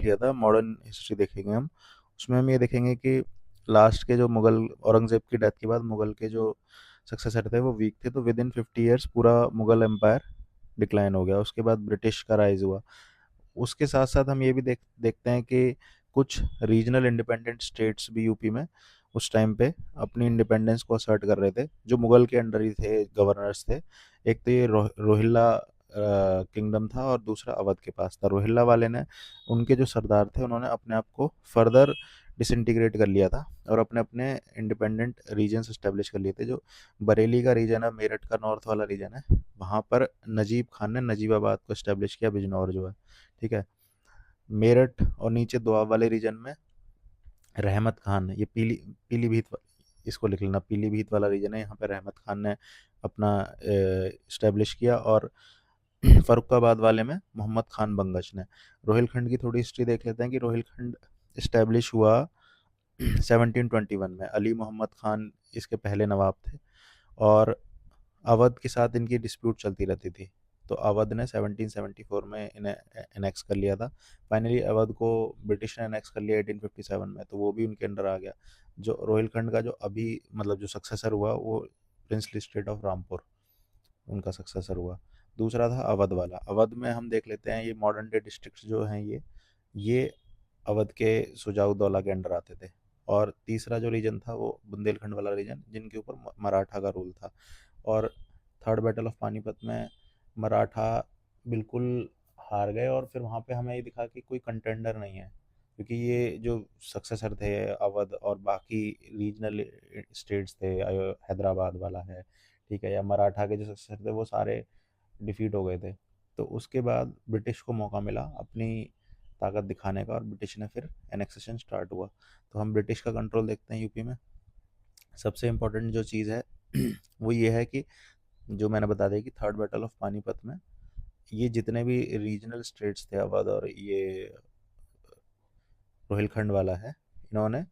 किया था modern history देखेंगे हम, उसमें हम ये देखेंगे कि लास्ट के जो मुगल औरंगज़ेब की डेथ के बाद मुगल के जो सक्सेसर थे वो वीक थे, तो विद इन 50 ईयर्स पूरा मुगल एम्पायर डिक्लाइन हो गया। उसके बाद ब्रिटिश का राइज हुआ। उसके साथ साथ हम ये भी देखते हैं कि कुछ रीजनल इंडिपेंडेंट स्टेट्स भी यूपी में उस टाइम पे अपनी इंडिपेंडेंस को असर्ट कर रहे थे, जो मुगल के अंडर ही थे, गवर्नर्स थे। एक तो ये रोहिल्ला किंगडम था और दूसरा अवध के पास था। रोहिल्ला वाले ने, उनके जो सरदार थे, उन्होंने अपने आप को फर्दर डिसइंटीग्रेट कर लिया था और अपने अपने इंडिपेंडेंट रीजन्स इस्टेब्लिश कर लिए थे। जो बरेली का रीजन है, मेरठ का नॉर्थ वाला रीजन है, वहाँ पर नजीब खान ने नजीबाबाद को इस्टेब्लिश किया, बिजनौर जो है। ठीक है। मेरठ और नीचे दोआब वाले रीजन में रहमत खान, ये पीलीभीत इसको लिख लेना, पीलीभीत वाला रीजन है, यहाँ पे रहमत खान ने अपना इस्टेब्लिश किया। और फरुखाबाद वाले में मोहम्मद खान बंगश ने। रोहिलखंड की थोड़ी हिस्ट्री देख लेते हैं कि रोहिलखंड इस्टेब्लिश हुआ 1721 में। अली मोहम्मद खान इसके पहले नवाब थे और अवध के साथ इनकी डिस्प्यूट चलती रहती थी। तो अवध ने 1774 में इन्हें एनेक्स कर लिया था। फाइनली अवध को ब्रिटिश ने एनेक्स कर लिया 1857 में, तो वो भी उनके अंडर आ गया। जो रोहिलखंड का जो अभी मतलब जो सक्सेसर हुआ वो प्रिंसली स्टेट ऑफ रामपुर, उनका सक्सेसर हुआ। दूसरा था अवध वाला। अवध में हम देख लेते हैं, ये मॉडर्न डे डिस्ट्रिक्ट जो हैं ये अवध के सुजाउद्दौला के अंडर आते थे। और तीसरा जो रीजन था वो बुंदेलखंड वाला रीजन, जिनके ऊपर मराठा का रूल था। और थर्ड बैटल ऑफ पानीपत में मराठा बिल्कुल हार गए, और फिर वहाँ पे हमें ये दिखा कि कोई कंटेंडर नहीं है, क्योंकि ये जो सक्सेसर थे अवध और बाकी रीजनल स्टेट्स थे, हैदराबाद वाला है, ठीक है, या मराठा के जो सक्सेसर थे वो सारे डिफीट हो गए थे। तो उसके बाद ब्रिटिश को मौका मिला अपनी ताकत दिखाने का, और ब्रिटिश ने फिर एनेक्सेशन स्टार्ट हुआ। तो हम ब्रिटिश का कंट्रोल देखते हैं यूपी में। सबसे इम्पोर्टेंट जो चीज़ है वो ये है कि जो मैंने बता दिया कि थर्ड बैटल ऑफ पानीपत में ये जितने भी रीजनल स्टेट्स थे, अवध और ये रोहिलखंड वाला है, इन्होंने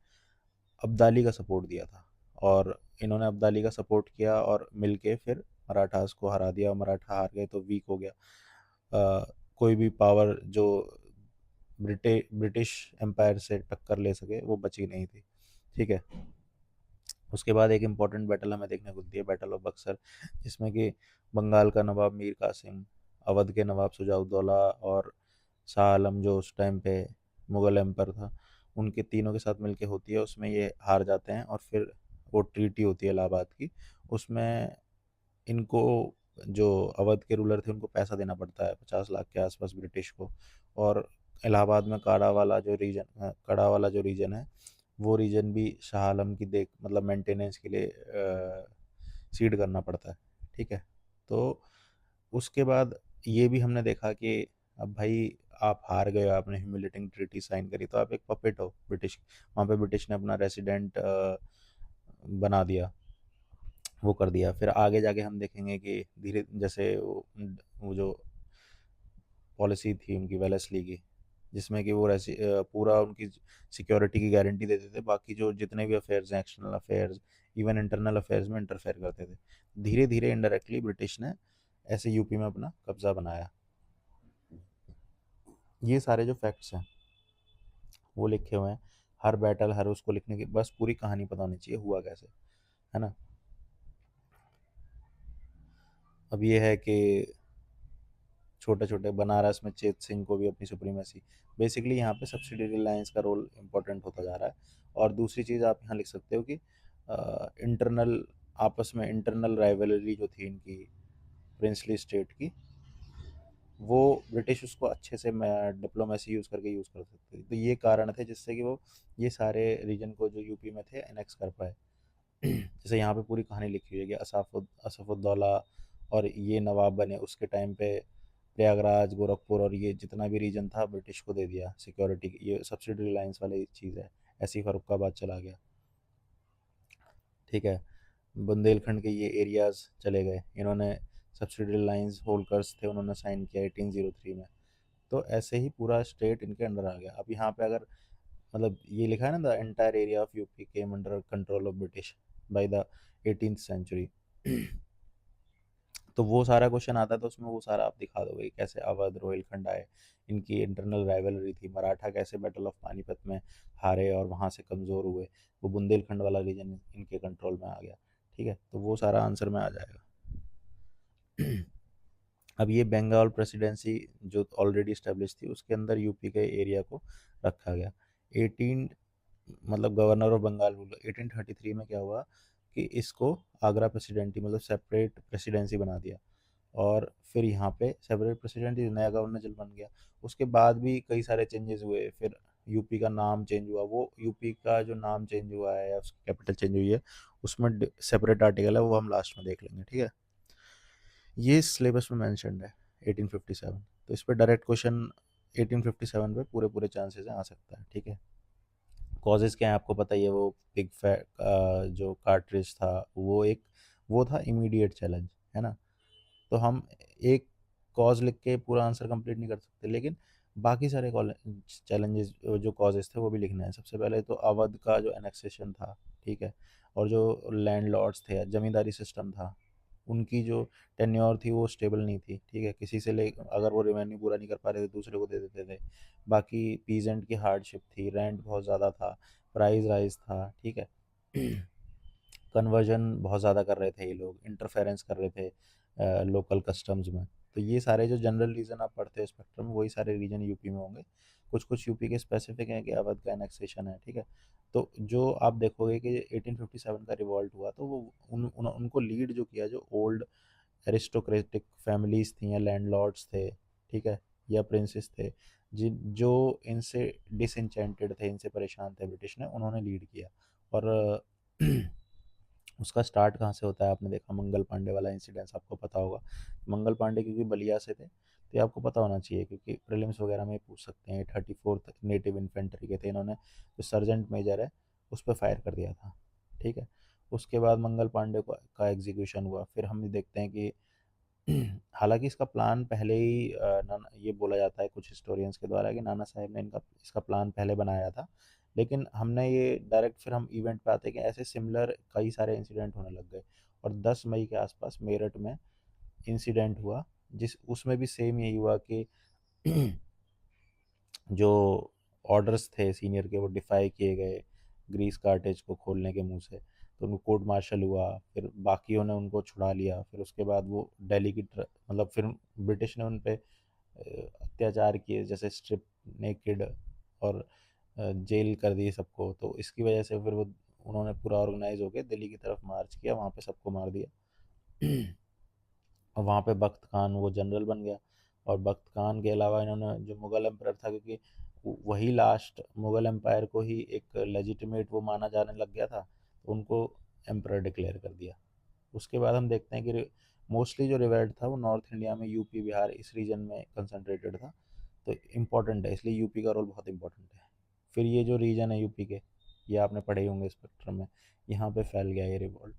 अब्दाली का सपोर्ट दिया था। और इन्होंने अब्दाली का सपोर्ट किया और मिलके फिर मराठास को हरा दिया। और मराठा हार गए तो वीक हो गया। कोई भी पावर जो ब्रिटिश एम्पायर से टक्कर ले सके वो बची नहीं थी। ठीक है। उसके बाद एक इम्पॉर्टेंट बैटल हमें देखने को मिलती है, बैटल ऑफ बक्सर, जिसमें कि बंगाल का नवाब मीर कासिम, अवध के नवाब सुजाउद्दौला और शाह आलम जो उस टाइम पे मुगल एम्पर था, उनके तीनों के साथ मिलके होती है। उसमें ये हार जाते हैं और फिर वो ट्रीटी होती है इलाहाबाद की। उसमें इनको, जो अवध के रूलर थे, उनको पैसा देना पड़ता है 50 लाख के आसपास ब्रिटिश को। और इलाहाबाद में काड़ा वाला जो रीजन है, वो रीजन भी शाह आलम की देख मतलब मेंटेनेंस के लिए सीड करना पड़ता है। ठीक है। तो उसके बाद ये भी हमने देखा कि अब भाई आप हार गए हो, आपने ह्यूमिलेटिंग ट्रीटी साइन करी, तो आप एक पपेट हो ब्रिटिश। वहाँ पे ब्रिटिश ने अपना रेसिडेंट बना दिया, वो कर दिया। फिर आगे जाके हम देखेंगे कि धीरे जैसे वो जो पॉलिसी थी उनकी वेलेस्ली की, जिसमें कि वो पूरा उनकी सिक्योरिटी की गारंटी देते थे, बाकी जो जितने भी अफेयर्स हैं, external affairs, even internal affairs में इंटरफेयर करते थे। धीरे धीरे इनडायरेक्टली ब्रिटिश ने ऐसे यूपी में अपना कब्जा बनाया। ये सारे जो फैक्ट्स हैं वो लिखे हुए हैं। हर बैटल, हर उसको लिखने की बस पूरी कहानी पता होनी चाहिए हुआ कैसे, है ना। अब ये है कि छोटे छोटे बनारस में चेत सिंह को भी अपनी सुप्रीमेसी, बेसिकली यहाँ पे सब्सिडियरी लाइंस का रोल इम्पोर्टेंट होता जा रहा है। और दूसरी चीज़ आप यहाँ लिख सकते हो कि इंटरनल, आपस में इंटरनल राइवलरी जो थी इनकी प्रिंसली स्टेट की, वो ब्रिटिश उसको अच्छे से डिप्लोमेसी यूज़ करके यूज़ कर सकते थे। तो ये कारण थे जिससे कि वो ये सारे रीजन को जो यूपी में थे एनेक्स कर पाए। जैसे यहाँ पे पूरी कहानी लिखी हुई है कि असफुद्दौला और ये नवाब बने उसके टाइम पे प्रयागराज, गोरखपुर और ये जितना भी रीजन था ब्रिटिश को दे दिया सिक्योरिटी। ये सब्सिडी लाइंस वाली चीज़ है। ऐसी फर्रुखाबाद चला गया। ठीक है। बुंदेलखंड के ये एरियाज चले गए, इन्होंने सब्सिडी लाइंस होल्कर्स थे, उन्होंने साइन किया 1803 में। तो ऐसे ही पूरा स्टेट इनके अंडर आ गया। अब यहाँ पे अगर मतलब ये लिखा है ना, the entire area of UP came under control of British by the 18th century. तो वो सारा क्वेश्चन आता है तो उसमें वो सारा आप दिखा दोगे कैसे अवध रोहिलखंड आए, इनकी इंटरनल राइवलरी थी, मराठा कैसे बैटल ऑफ पानीपत में हारे और वहाँ से कमज़ोर हुए, वो बुंदेलखंड वाला रीजन इनके कंट्रोल में आ गया। ठीक है, तो वो सारा आंसर में आ जाएगा। अब ये बंगाल प्रेसिडेंसी जो ऑलरेडी इस्टेब्लिश थी उसके अंदर यूपी के एरिया को रखा गया। 18 मतलब गवर्नर ऑफ बंगाल रूल 1833 में क्या हुआ कि इसको आगरा प्रेसिडेंसी मतलब सेपरेट प्रेसिडेंसी बना दिया, और फिर यहाँ पे सेपरेट प्रेसिडेंसी नया गवर्नर जनरल बन गया। उसके बाद भी कई सारे चेंजेस हुए, फिर यूपी का नाम चेंज हुआ, वो यूपी का जो नाम चेंज हुआ है या उसकी कैपिटल चेंज हुई है उसमें सेपरेट आर्टिकल है, वो हम लास्ट में देख लेंगे। ठीक है, ये सिलेबस में मैंशनड है 1857, तो इस पर डायरेक्ट क्वेश्चन 1857 पे पूरे पूरे चांसेस हैं आ सकता है। ठीक है, कॉजेज़ क्या है आपको पता ही है, वो पिग फैट जो कार्ट्रिज था वो एक वो था इमीडिएट चैलेंज, है ना। तो हम एक कॉज लिख के पूरा आंसर कंप्लीट नहीं कर सकते, लेकिन बाकी सारे चैलेंजेस जो कॉजेज़ थे वो भी लिखना है। सबसे पहले तो अवध का जो एनेक्सेशन था, ठीक है, और जो लैंडलॉर्ड्स थे, जमींदारी सिस्टम था, उनकी जो टेन्योर थी वो स्टेबल नहीं थी। ठीक है, किसी से ले अगर वो रेवेन्यू पूरा नहीं कर पा रहे थे दूसरे को दे देते थे। बाकी पीजेंट की हार्डशिप थी, रेंट बहुत ज़्यादा था, प्राइस राइज था। ठीक है, कन्वर्जन बहुत ज़्यादा कर रहे थे ये लोग, इंटरफेरेंस कर रहे थे लोकल कस्टम्स में। तो ये सारे जो जनरल रीजन आप पढ़ते हो स्पेक्ट्रम में, वही सारे रीजन यूपी में होंगे। कुछ कुछ यूपी के स्पेसिफिक हैं कि अवध का एनेक्सेशन है। ठीक है, तो जो आप देखोगे कि 1857 का रिवॉल्ट हुआ, तो वो उनको लीड जो किया, जो ओल्ड एरिस्टोक्रेटिक फैमिलीज थी या लैंडलॉर्ड्स थे, ठीक है, या प्रिंसेस थे, जिन जो इनसे डिसइंचेंटेड थे, इनसे परेशान थे ब्रिटिश ने, उन्होंने लीड किया। और उसका स्टार्ट कहाँ से होता है, आपने देखा मंगल पांडे वाला इंसिडेंस आपको पता होगा। मंगल पांडे क्योंकि बलिया से थे, तो ये आपको पता होना चाहिए क्योंकि प्रीलिम्स वगैरह में पूछ सकते हैं। 34th नेटिव इन्फेंट्री के थे, इन्होंने जो सर्जेंट मेजर है उस पर फायर कर दिया था। ठीक है, उसके बाद मंगल पांडे का एग्जीक्यूशन हुआ। फिर हम देखते हैं कि हालांकि इसका प्लान पहले ही ये बोला जाता है कुछ हिस्टोरियंस के द्वारा कि नाना साहब ने इनका इसका प्लान पहले बनाया था, लेकिन हमने ये डायरेक्ट फिर हम इवेंट पे आते हैं कि ऐसे सिमिलर कई सारे इंसिडेंट होने लग गए। और 10 मई के आसपास मेरठ में इंसिडेंट हुआ, जिस उसमें भी सेम यही हुआ कि जो ऑर्डर्स थे सीनियर के वो डिफाई किए गए ग्रीस कार्टेज को खोलने के मुंह से, तो उनको कोर्ट मार्शल हुआ, फिर बाकियों ने उनको छुड़ा लिया। फिर उसके बाद वो दिल्ली की मतलब फिर ब्रिटिश ने उन पे अत्याचार किए, जैसे स्ट्रिप नेकेड, और जेल कर दिए सबको। तो इसकी वजह से फिर वो उन्होंने पूरा ऑर्गेनाइज होकर दिल्ली की तरफ मार्च किया, वहाँ पे सबको मार दिया। और वहाँ पे बख्त खान वो जनरल बन गया। और बख्त खान के अलावा इन्होंने जो मुग़ल एम्परर था, क्योंकि वही लास्ट मुग़ल एम्पायर को ही एक लेजिटिमेट वो माना जाने लग गया था, तो उनको एम्परर डिक्लेयर कर दिया। उसके बाद हम देखते हैं कि मोस्टली जो रिवेल्ट था वो नॉर्थ इंडिया में, यूपी बिहार इस रीजन में कंसंट्रेटेड था। तो इम्पोर्टेंट है, इसलिए यूपी का रोल बहुत इंपॉर्टेंट है। फिर ये जो रीजन है यूपी के, ये आपने पढ़े ही होंगे स्पेक्ट्रम में, यहाँ पे फैल गया ये रिवॉल्ट।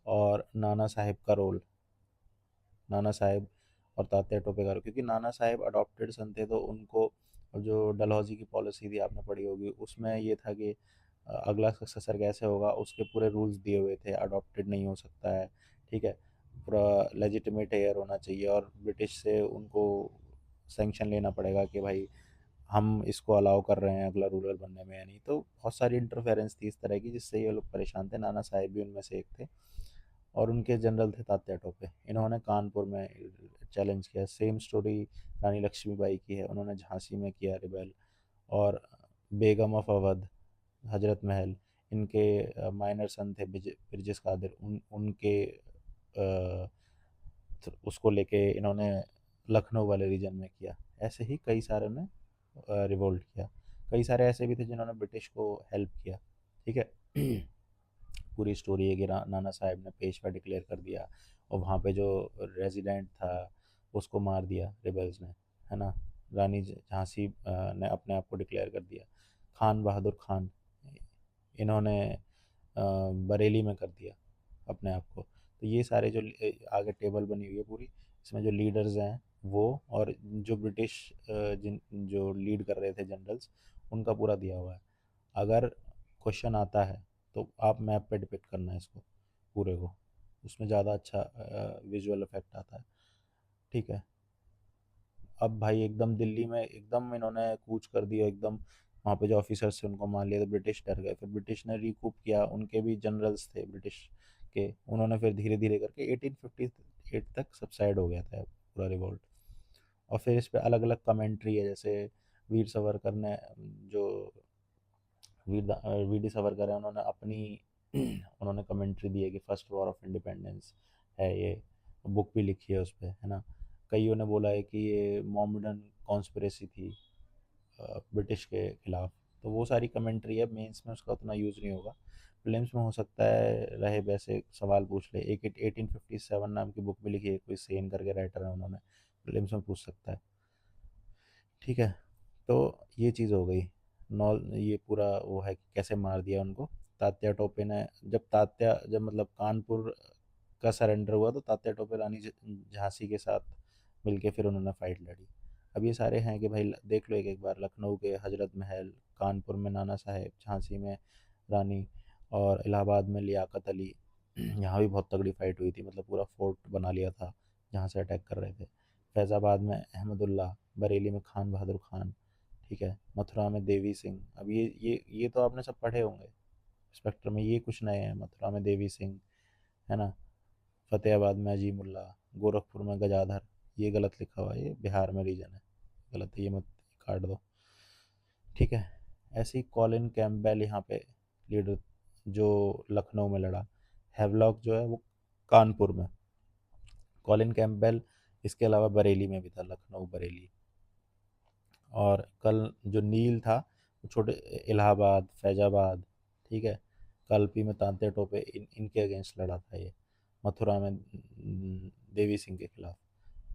और नाना साहेब का रोल, नाना साहेब और तात्या टोपे का, क्योंकि नाना साहेब अडॉप्टेड सन थे, तो उनको जो डलहौजी की पॉलिसी थी आपने पढ़ी होगी, उसमें ये था कि अगला सक्सेसर कैसे होगा उसके पूरे रूल्स दिए हुए थे, अडॉप्टेड नहीं हो सकता है। ठीक है, पूरा लेजिटिमेट हेयर होना चाहिए, और ब्रिटिश से उनको सेंक्शन लेना पड़ेगा कि भाई हम इसको अलाउ कर रहे हैं अगला रूलर बनने में या नहीं। तो बहुत सारी इंटरफेरेंस थी इस तरह की, जिससे ये लोग परेशान थे। नाना साहेब भी उनमें से एक थे, और उनके जनरल थे तात्या टोपे। इन्होंने कानपुर में चैलेंज किया। सेम स्टोरी रानी लक्ष्मीबाई की है, उन्होंने झांसी में किया रिबेल। और बेगम ऑफ अवध, हजरत महल, इनके माइनर सन थे ब्रिजेश कादिर, उनके तो उसको लेके इन्होंने लखनऊ वाले रीजन में किया। ऐसे ही कई सारे ने रिवोल्ट किया। कई सारे ऐसे भी थे जिन्होंने ब्रिटिश को हेल्प किया। ठीक है, पूरी स्टोरी है कि नाना साहब ने पेशवा डिक्लेयर कर दिया, और वहाँ पे जो रेजिडेंट था उसको मार दिया रिबल्स ने, है ना। रानी झांसी ने अपने आप को डिक्लेयर कर दिया। खान बहादुर खान, इन्होंने बरेली में कर दिया अपने आप को। तो ये सारे जो आगे टेबल बनी हुई है पूरी, इसमें जो लीडर्स हैं वो, और जो ब्रिटिश जिन जो लीड कर रहे थे जनरल्स, उनका पूरा दिया हुआ है। अगर क्वेश्चन आता है तो आप मैप पे डिपिक्ट करना है इसको पूरे को, उसमें ज़्यादा अच्छा विजुअल इफेक्ट आता है। ठीक है, अब भाई एकदम दिल्ली में एकदम इन्होंने कूच कर दिया एकदम। वहाँ पे जो ऑफिसर्स थे उनको मार लिया, तो ब्रिटिश डर गए, फिर ब्रिटिश ने रिकूप किया, उनके भी जनरल्स थे ब्रिटिश के, उन्होंने फिर धीरे धीरे करके 1858 तक सबसाइड हो गया था पूरा रिवॉल्ट। और फिर इस पे अलग अलग कमेंट्री है, जैसे वीर सावरकर ने जो वी डी सावरकर है, उन्होंने अपनी उन्होंने कमेंट्री दी है कि फर्स्ट वॉर ऑफ इंडिपेंडेंस है ये, बुक भी लिखी है उस पर, है ना। कईयों ने बोला है कि ये मोमडन कॉन्स्पिरेसी थी ब्रिटिश के खिलाफ। तो वो सारी कमेंट्री है, मेंस में उसका उतना यूज़ नहीं होगा, प्रीलिम्स में हो सकता है रहे वैसे सवाल पूछ ले। एक 1857 नाम की बुक भी लिखी है, कोई सेन करके राइटर है, उन्होंने प्रीलिम्स में पूछ सकता है। ठीक है, तो ये चीज़ हो गई। नॉल ये पूरा वो है कि कैसे मार दिया उनको तात्या टोपे ने। जब मतलब कानपुर का सरेंडर हुआ, तो तात्या टोपे रानी झांसी के साथ मिलके फिर उन्होंने फाइट लड़ी। अब ये सारे हैं कि भाई देख लो एक एक बार, लखनऊ के हजरत महल, कानपुर में नाना साहेब, झांसी में रानी, और इलाहाबाद में लियाकत अली। यहाँ भी बहुत तगड़ी फाइट हुई थी, मतलब पूरा फोर्ट बना लिया था जहाँ से अटैक कर रहे थे। फैज़ाबाद में अहमदुल्ला, बरेली में खान बहादुर खान, ठीक है, मथुरा में देवी सिंह। अब ये तो आपने सब पढ़े होंगे स्पेक्ट्रम में, ये कुछ नए हैं। मथुरा में देवी सिंह, है ना, फतेहाबाद में अजीमुल्ला, गोरखपुर में गजाधर। ये गलत लिखा हुआ है, ये बिहार में रीजन है, गलत है, ये मत काट दो। ठीक है, ऐसे ही कॉलिन कैम्पबेल यहाँ पे लीडर, जो लखनऊ में लड़ा। हैवलॉक जो है वो कानपुर में, कॉलिन कैम्पबेल इसके अलावा बरेली में भी था, लखनऊ बरेली। और कल जो नील था वो छोटे इलाहाबाद, फैजाबाद, ठीक है, कल्पी में तांते टोपे, इनके अगेंस्ट लड़ा था ये। मथुरा में देवी सिंह के खिलाफ।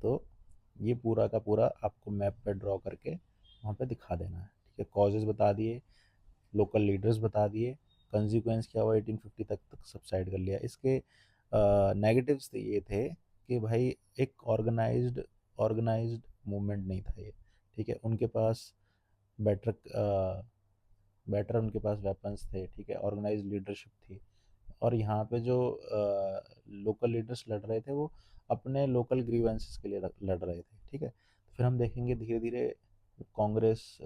तो ये पूरा का पूरा आपको मैप पे ड्रॉ करके वहाँ पे दिखा देना है। ठीक है, कॉजेज बता दिए, लोकल लीडर्स बता दिए, कंसिक्वेंस क्या हुआ, 1850 तक सबसाइड कर लिया। इसके नेगेटिव्स तो ये थे कि भाई एक ऑर्गेनाइज्ड मूवमेंट नहीं था ये। ठीक है, उनके पास बेटर बेटर उनके पास वेपन्स थे, ठीक है, ऑर्गेनाइज्ड लीडरशिप थी। और यहाँ पे जो लोकल लीडर्स लड़ रहे थे वो अपने लोकल ग्रीवेंसेस के लिए लड़ रहे थे। ठीक है, तो फिर हम देखेंगे धीरे धीरे कांग्रेस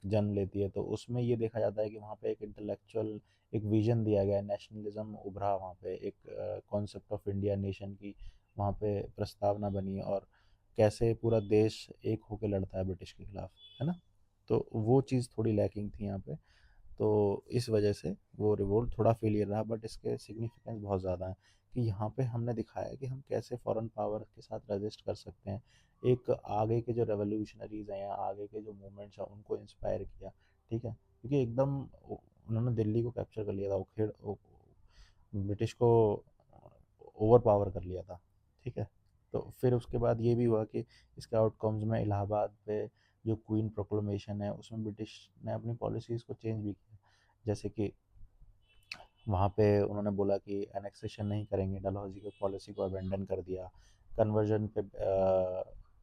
जन्म लेती है, तो उसमें ये देखा जाता है कि वहाँ पे एक इंटेलेक्चुअल एक विजन दिया गया है, नेशनलिज्म उभरा वहाँ पे, एक कॉन्सेप्ट ऑफ इंडिया नेशन की वहाँ पे प्रस्तावना बनी, और कैसे पूरा देश एक होकर लड़ता है ब्रिटिश के खिलाफ, है ना। तो वो चीज़ थोड़ी लैकिंग थी यहाँ पे। तो इस वजह से वो रिवोल्ट थोड़ा फेलियर रहा, बट इसके सिग्निफिकेंस बहुत ज़्यादा है कि यहाँ पे हमने दिखाया कि हम कैसे फॉरेन पावर के साथ रजिस्ट कर सकते हैं। एक आगे के जो रेवोल्यूशनरीज हैं या आगे के जो मूवमेंट्स हैं उनको इंस्पायर किया। ठीक है, क्योंकि एकदम उन्होंने दिल्ली को कैप्चर कर लिया था, ब्रिटिश को ओवर पावर कर लिया था। ठीक है, तो फिर उसके बाद ये भी हुआ कि इसके आउटकम्स में इलाहाबाद पे जो क्वीन प्रोक्लेमेशन है उसमें ब्रिटिश ने अपनी पॉलिसीज़ को चेंज भी किया। जैसे कि वहाँ पे उन्होंने बोला कि एनेक्सेशन नहीं करेंगे, डलहौजी की पॉलिसी को अबेंडन कर दिया, कन्वर्जन पे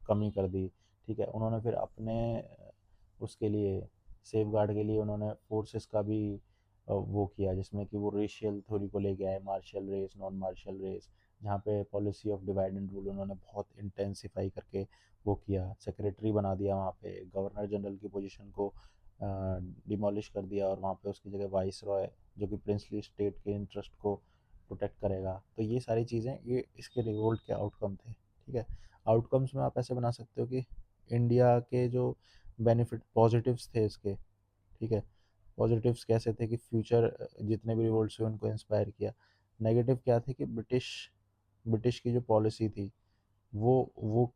कमी कर दी। ठीक है, उन्होंने फिर अपने उसके लिए सेफ गार्ड के लिए उन्होंने फोर्सेस का भी वो किया, जिसमें कि वो रेशियल थ्योरी को लेके आए, martial race, non martial race, जहाँ पे policy of divide and rule उन्होंने बहुत इंटेंसिफाई करके वो किया, सेक्रेटरी बना दिया वहाँ पे, गवर्नर जनरल की पोजीशन को डिमोलिश कर दिया, और वहाँ पे उसकी जगह वाइस रॉय, जो कि प्रिंसली स्टेट के इंटरेस्ट को प्रोटेक्ट करेगा। तो ये सारी चीज़ें ये इसके रिवोल्ट के आउटकम थे। ठीक है, आउटकम्स में आप ऐसे बना सकते हो कि इंडिया के जो बेनिफिट पॉजिटिव्स थे इसके, ठीक है, पॉजिटिव्स कैसे थे कि फ्यूचर जितने भी रिवोल्ट्स हुए उनको इंस्पायर किया। नेगेटिव क्या थे कि ब्रिटिश की जो पॉलिसी थी वो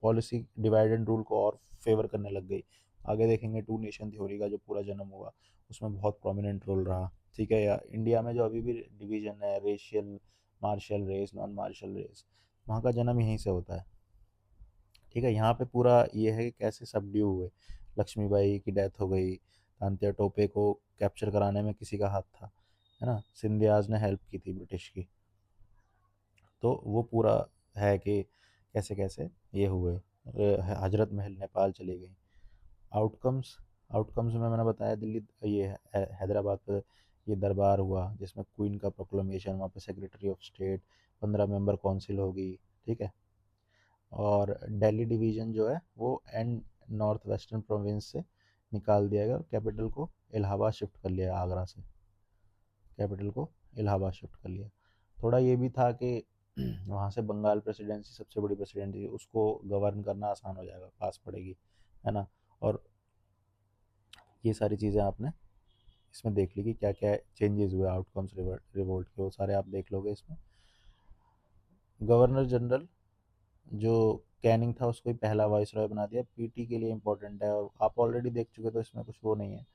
पॉलिसी डिवाइड एंड रूल को और फेवर करने लग गई। आगे देखेंगे टू नेशन थ्योरी का जो पूरा जन्म हुआ उसमें बहुत प्रोमिनेंट रोल रहा। ठीक है, या इंडिया में जो अभी भी डिवीजन है, racial, martial race, non martial race, वहाँ का जन्म यहीं से होता है। ठीक है, यहाँ पे पूरा ये है कि कैसे सबड्यू हुए, लक्ष्मीबाई की डेथ हो गई, तांत्या टोपे को कैप्चर कराने में किसी का हाथ था, है ना, सिंधियाज ने हेल्प की थी ब्रिटिश की। तो वो पूरा है कि कैसे कैसे ये हुए। हजरत महल नेपाल चली गई। आउटकम्स आउटकम्स में मैंने बताया दिल्ली, ये हैदराबाद पे ये दरबार हुआ जिसमें क्वीन का प्रोक्लेमेशन, वहाँ पे secretary of state, 15 member council होगी। ठीक है, और दिल्ली डिवीज़न जो है वो एंड नॉर्थ वेस्टर्न प्रोविंस से निकाल दिया गया और कैपिटल को इलाहाबाद शिफ्ट कर लिया, आगरा से कैपिटल को इलाहाबाद शिफ्ट कर लिया। थोड़ा ये भी था कि वहाँ से बंगाल प्रेसिडेंसी सबसे बड़ी प्रेसिडेंसी, उसको गवर्न करना आसान हो जाएगा, पास पड़ेगी, है ना। और ये सारी चीज़ें आपने इसमें देख ली कि क्या क्या चेंजेस हुए, आउटकम्स रिवोल्ट के, वो सारे आप देख लोगे इसमें। गवर्नर जनरल जो कैनिंग था उसको ही पहला वाइस रॉय बना दिया, पीटी के लिए इंपॉर्टेंट है, और आप ऑलरेडी देख चुके तो इसमें कुछ वो नहीं है।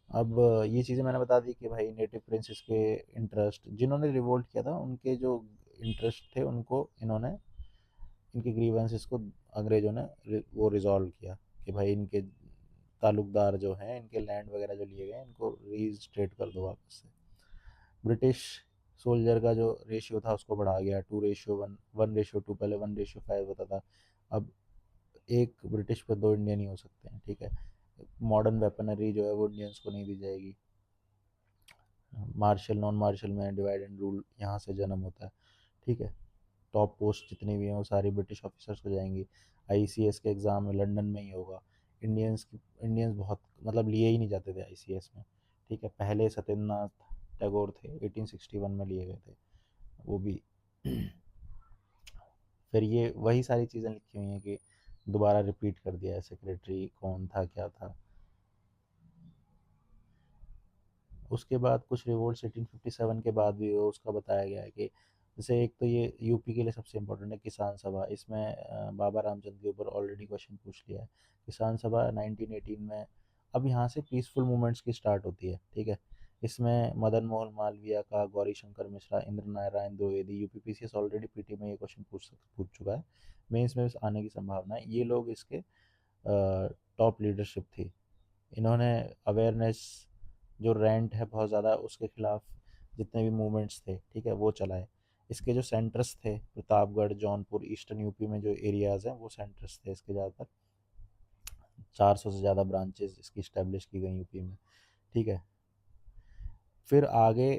अब ये चीज़ें मैंने बता दी कि भाई नेटिव प्रिंसेस के इंटरेस्ट, जिन्होंने रिवोल्ट किया था उनके जो इंटरेस्ट थे उनको इन्होंने, इनके ग्रीवेंसेस को अंग्रेज़ों ने वो रिजॉल्व किया कि भाई इनके ताल्लुकदार जो हैं, इनके लैंड वगैरह जो लिए गए इनको रीस्टेट कर दो वापस से। ब्रिटिश सोल्जर का जो रेशियो था उसको बढ़ा गया, 2:1, 1:2, पहले 1:5 होता था, अब एक ब्रिटिश पे 2 इंडियन ही हो सकते हैं, ठीक है। मॉडर्न वेपनरी जो है वो इंडियंस को नहीं दी जाएगी। मार्शल नॉन मार्शल में डिवाइड एंड रूल यहाँ से जन्म होता है, ठीक है। टॉप पोस्ट जितनी भी हैं वो सारी ब्रिटिश ऑफिसर्स को जाएंगी। आईसीएस के एग्ज़ाम लंदन में ही होगा। इंडियंस बहुत मतलब लिए ही नहीं जाते थे आईसीएस में, ठीक है। पहले सत्येंद्रनाथ टैगोर थे, 1861 में लिए गए थे वो भी। फिर ये वही सारी चीज़ें लिखी हुई हैं कि दोबारा रिपीट कर दिया है, सेक्रेटरी कौन था क्या था। उसके बाद कुछ रिवोल्ट्स 1857 के बाद भी हुए, उसका बताया गया है कि जैसे एक तो ये यूपी के लिए सबसे इम्पोर्टेंट है किसान सभा, इसमें बाबा रामचंद्र के ऊपर ऑलरेडी क्वेश्चन पूछ लिया है। किसान सभा 1918 में, अब यहाँ से पीसफुल मूवमेंट्स की स्टार्ट होती है, ठीक है। इसमें मदन मोहन मालवीय का, Gauri Shankar Mishra, Indra Narayan Dwivedi, UPPCS already PT में ये क्वेश्चन पूछ चुका है, मेंस में आने की संभावना है। ये लोग इसके टॉप लीडरशिप थी। इन्होंने अवेयरनेस, जो रेंट है बहुत ज़्यादा उसके खिलाफ जितने भी मूवमेंट्स थे, ठीक है, वो चलाए। इसके जो सेंटर्स थे प्रतापगढ़, जौनपुर, ईस्टर्न यूपी में जो एरियाज़ हैं वो सेंटर्स थे इसके ज़्यादातर। 400 से ज़्यादा ब्रांचेस इसकी इस्टेब्लिश की गई यूपी में, ठीक है। फिर आगे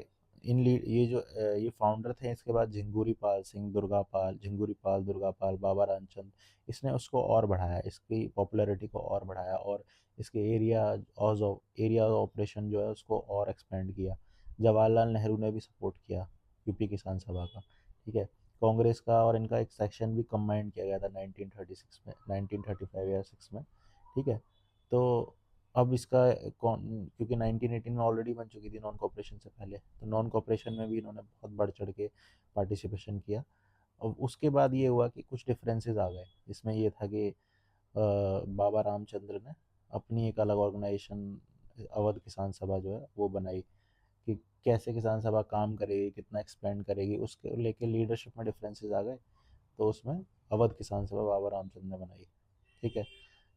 ये जो ये फाउंडर थे, इसके बाद झिंगुरी पाल सिंह, दुर्गा पाल, बाबा रामचंद, इसने उसको और बढ़ाया, इसकी पॉपुलैरिटी को और बढ़ाया, और इसके एरिया ऑपरेशन जो है उसको और एक्सपेंड किया। जवाहरलाल नेहरू ने भी सपोर्ट किया यूपी किसान सभा का, ठीक है। कांग्रेस का और इनका एक सेक्शन भी कंबाइन किया गया था 1936 में, 1935 या 6 में, ठीक है। तो अब इसका कौन, क्योंकि 1918 में ऑलरेडी बन चुकी थी नॉन कॉपरेशन से पहले, तो नॉन कॉपरेशन में भी इन्होंने बहुत बढ़ चढ़ के पार्टिसिपेशन किया। और उसके बाद ये हुआ कि कुछ डिफरेंसेस आ गए, जिसमें ये था कि बाबा रामचंद्र ने अपनी एक अलग ऑर्गेनाइजेशन, अवध किसान सभा जो है वो बनाई, कि कैसे किसान सभा काम करेगी, कितना एक्सपेंड करेगी, उसके लेके लीडरशिप में डिफरेंसेस आ गए। तो उसमें अवध किसान सभा बाबा रामचंद्र ने बनाई, ठीक है।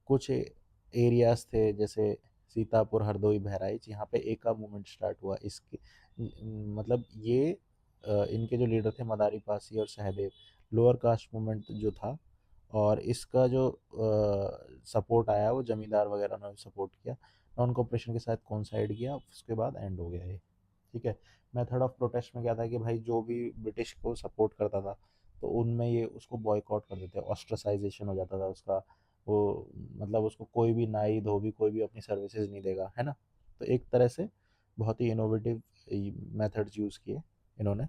कुछ एरियाज थे जैसे सीतापुर, हरदोई, बहराइच, यहाँ पे एका मूवमेंट स्टार्ट हुआ। इसके मतलब ये इनके जो लीडर थे मदारी पासी और सहदेव, लोअर कास्ट मूवमेंट जो था, और इसका जो सपोर्ट आया वो जमींदार वगैरह ने सपोर्ट किया, नॉन कॉपरेशन के साथ कोइंसाइड किया, उसके बाद एंड हो गया ये, ठीक है। मेथड ऑफ प्रोटेस्ट में क्या था कि भाई जो भी ब्रिटिश को सपोर्ट करता था तो उनमें ये उसको बॉयकॉट कर देते, ऑस्ट्रासाइजेशन हो जाता था उसका, वो मतलब उसको कोई भी नाई धोबी कोई भी अपनी सर्विसेज नहीं देगा, है ना। तो एक तरह से बहुत ही इनोवेटिव मेथड्स यूज़ किए इन्होंने।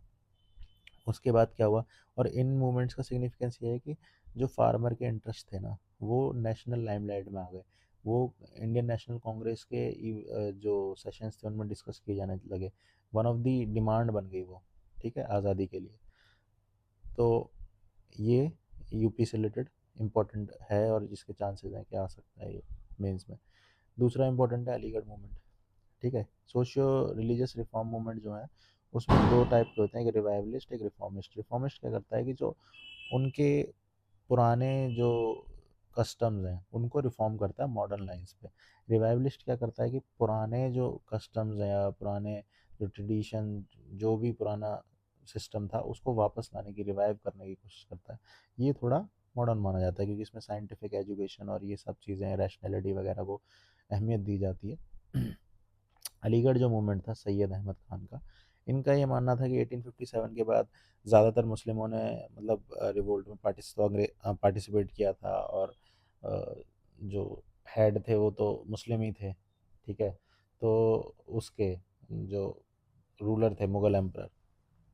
उसके बाद क्या हुआ, और इन मूवमेंट्स का सिग्निफिकेंस ये है कि जो फार्मर के इंटरेस्ट थे ना वो नेशनल लाइमलाइट में आ गए। वो इंडियन नेशनल कांग्रेस के जो सेशंस थे उनमें डिस्कस किए जाने लगे, वन ऑफ दी डिमांड बन गई वो, ठीक है, आज़ादी के लिए। तो ये यूपी से रिलेटेड इम्पोर्टेंट है और जिसके चांसेस हैं कि आ सकता है ये मेंस में। दूसरा इम्पोर्टेंट है अलीगढ़ मूवमेंट, ठीक है। सोशियो रिलीजियस रिफॉर्म मूवमेंट जो है उसमें दो टाइप के होते हैं, एक रिवाइवलिस्ट, एक रिफॉर्मिस्ट। रिफॉर्मिस्ट क्या करता है कि जो उनके पुराने जो कस्टम्स हैं उनको रिफॉर्म करता है मॉडर्न लाइंस पे। रिवाइवलिस्ट क्या करता है कि पुराने जो कस्टम्स हैं या पुराने जो ट्रेडिशन, जो भी पुराना सिस्टम था उसको वापस लाने की, रिवाइव करने की कोशिश करता है। ये थोड़ा मॉडर्न माना जाता है क्योंकि इसमें साइंटिफिक एजुकेशन और ये सब चीज़ें, रैशनैलिटी वगैरह को अहमियत दी जाती है। अलीगढ़ जो मूवमेंट था सैयद अहमद खान का, इनका ये मानना था कि 1857 के बाद ज़्यादातर मुस्लिमों ने मतलब रिवोल्ट में पार्टिसिपेट किया था, और अ, जो हेड थे वो तो मुस्लिम ही थे, ठीक है। तो उसके जो रूलर थे मुगल एम्परर,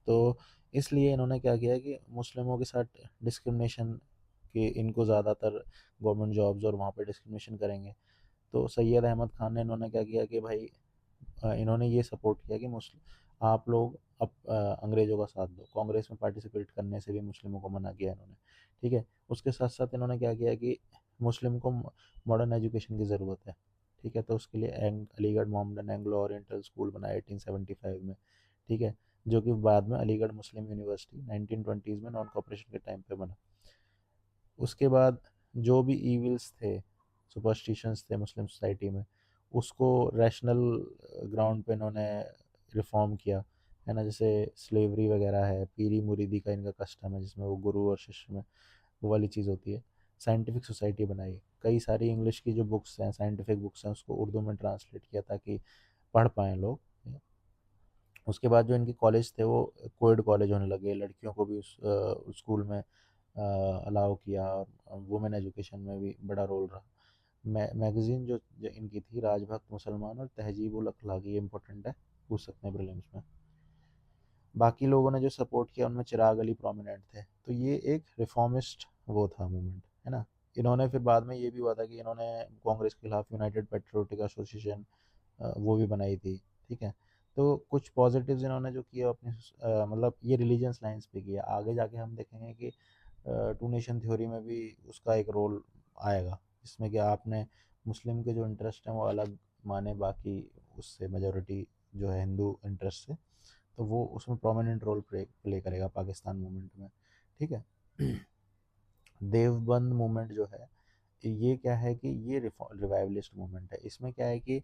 तो इसलिए इन्होंने क्या किया कि मुस्लिमों के साथ डिस्क्रिमिनेशन, कि इनको ज़्यादातर गवर्नमेंट जॉब्स और वहाँ पे डिस्क्रिमिनेशन करेंगे। तो सैयद अहमद खान ने इन्होंने क्या किया कि भाई इन्होंने ये सपोर्ट किया कि मुस्लिम आप लोग अब अंग्रेज़ों का साथ दो, कांग्रेस में पार्टिसिपेट करने से भी मुस्लिमों को मना किया इन्होंने, ठीक है। उसके साथ साथ इन्होंने क्या किया कि मुस्लिम को मॉडर्न एजुकेशन की ज़रूरत है, ठीक है। तो उसके लिए Aligarh Mohammedan Anglo oriental school बनाया 1875 में, ठीक है, जो कि बाद में अलीगढ़ मुस्लिम यूनिवर्सिटी 1920s में नॉन कॉपरेशन के टाइम पे बना। उसके बाद जो भी ईविल्स थे, सुपरस्टिशंस थे मुस्लिम सोसाइटी में, उसको रैशनल ग्राउंड पे इन्होंने रिफॉर्म किया, है ना। जैसे स्लेवरी वगैरह है, पीरी मुरीदी का इनका कस्टम है जिसमें वो गुरु और शिष्य में वो वाली चीज़ होती है। साइंटिफिक सोसाइटी बनाई, कई सारी इंग्लिश की जो बुक्स हैं, साइंटिफिक बुक्स हैं, उसको उर्दू में ट्रांसलेट किया ताकि पढ़ पाएँ लोग। उसके बाद जो इनके कॉलेज थे वो कोएड कॉलेज होने लगे, लड़कियों को भी उस स्कूल में अलाउ किया, और वुमेन एजुकेशन में भी बड़ा रोल रहा। मैगज़ीन जो इनकी थी, राजभक्त मुसलमान और तहजीब उल अखलाक, ये इंपॉर्टेंट है, पूछ सकते हैं प्रीलिम्स में। बाकी लोगों ने जो सपोर्ट किया उनमें चिराग अली प्रोमिनेंट थे। तो ये एक रिफॉर्मिस्ट वो था मूवमेंट, है ना। इन्होंने फिर बाद में ये भी हुआ था कि इन्होंने कांग्रेस के खिलाफ यूनाइटेड पेट्रियोटिक एसोसिएशन वो भी बनाई थी, ठीक है। तो कुछ पॉजिटिव्स इन्होंने जो किया अपनी मतलब ये रिलीजियस लाइंस पे किया। आगे जाके हम देखेंगे कि टू नेशन थ्योरी में भी उसका एक रोल आएगा, जिसमें कि आपने मुस्लिम के जो इंटरेस्ट हैं वो अलग माने बाकी उससे, मेजोरिटी जो है हिंदू इंटरेस्ट से, तो वो उसमें प्रोमिनेंट रोल प्ले करेगा पाकिस्तान मूवमेंट में, ठीक है। देवबंद मूवमेंट जो है, ये क्या है कि ये रिवाइवलिस्ट मूवमेंट है। इसमें क्या है कि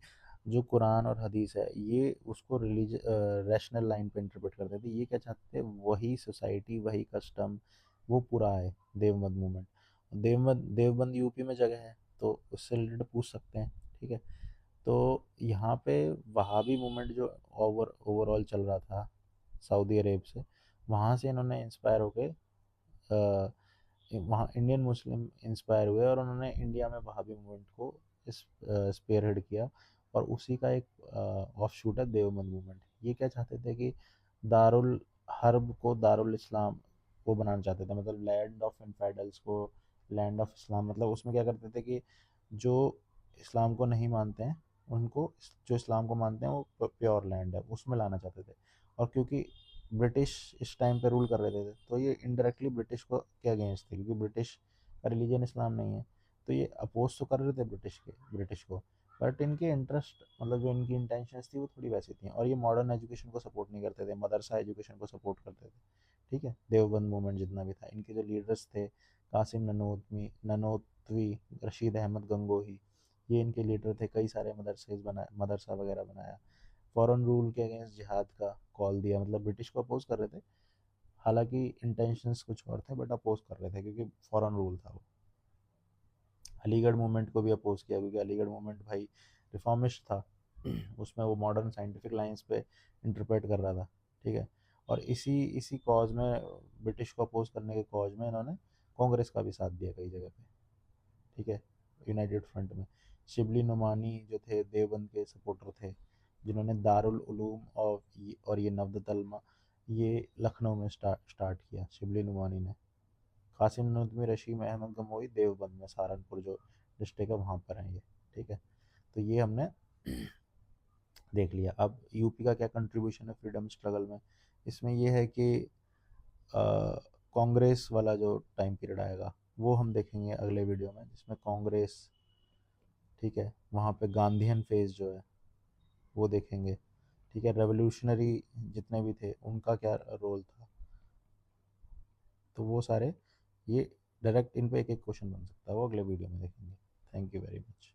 जो कुरान और हदीस है ये उसको रैशनल लाइन पे इंटरप्रेट करते थे। ये क्या चाहते थे, वही सोसाइटी वही कस्टम वो पूरा है। देवबंद मूवमेंट, देवबंद यूपी में जगह है, तो उससे रिलेटेड पूछ सकते हैं, ठीक है। तो यहाँ पे वहाबी मूवमेंट जो ओवरऑल चल रहा था सऊदी अरेब से, वहाँ से इन्होंने इंस्पायर होके वहाँ इंडियन मुस्लिम इंस्पायर हुए, और उन्होंने इंडिया में वहाबी मूवमेंट को स्पेयरहेड किया। और उसी का एक ऑफशूट है देवबंद मूवमेंट। ये क्या चाहते थे कि दारुल हर्ब को दारुल इस्लाम वो बनाना चाहते थे, मतलब लैंड ऑफ इनफाइडल्स को लैंड ऑफ इस्लाम। मतलब उसमें क्या करते थे कि जो इस्लाम को नहीं मानते हैं उनको, जो इस्लाम को मानते हैं वो प्योर लैंड है उसमें लाना चाहते थे। और क्योंकि ब्रिटिश इस टाइम पे रूल कर रहे थे, तो ये इनडायरेक्टली ब्रिटिश को के अगेंस्ट थे, क्योंकि ब्रिटिश का रिलीजन इस्लाम नहीं है। तो ये अपोज तो कर रहे थे ब्रिटिश को, बट इनके इंटरेस्ट, मतलब जो इनकी इंटेंशंस थी वो थोड़ी वैसी थी। और ये मॉडर्न एजुकेशन को सपोर्ट नहीं करते थे, मदरसा एजुकेशन को सपोर्ट करते थे, ठीक है। देवबंद मूवमेंट जितना भी था, इनके जो लीडर्स थे, कासिम ननोतवी, रशीद अहमद गंगोही, ये इनके लीडर थे। कई सारे मदरसा वगैरह बनाया। फॉरेन रूल के अगेंस्ट जिहाद का कॉल दिया, मतलब ब्रिटिश को अपोज कर रहे थे, हालांकि इंटेंशंस कुछ और थे, बट अपोज कर रहे थे क्योंकि फॉरेन रूल था वो। अलीगढ़ मूवमेंट को भी अपोज किया, क्योंकि अलीगढ़ मूवमेंट भाई रिफॉर्मिस्ट था। उसमें वो मॉडर्न साइंटिफिक लाइंस पे इंटरप्रेट कर रहा था, ठीक है। और इसी इसी कॉज में, ब्रिटिश को अपोज करने के कॉज में, इन्होंने कांग्रेस का भी साथ दिया कई जगह पे, ठीक है, यूनाइटेड फ्रंट में। शिबली नुमानी जो थे देवबंद के सपोर्टर थे, जिन्होंने दारुल उलूम और ये नवदत अलमा ये लखनऊ में स्टार्ट किया, शिबली नुमानी ने। कासिम नदवी रशीद अहमद गंगोही देवबंद में, सहारनपुर जो डिस्ट्रिक्ट है वहाँ पर हैं ये, ठीक है। तो ये हमने देख लिया। अब यूपी का क्या कंट्रीब्यूशन है फ्रीडम स्ट्रगल में, इसमें ये है कि कांग्रेस वाला जो टाइम पीरियड आएगा वो हम देखेंगे अगले वीडियो में, जिसमें कांग्रेस, ठीक है, वहाँ पे गांधीयन फेज जो है वो देखेंगे, ठीक है। रेवोल्यूशनरी जितने भी थे उनका क्या रोल था, तो वो सारे, ये डायरेक्ट इन पे एक एक क्वेश्चन बन सकता है, वो अगले वीडियो में देखेंगे। Thank you very much.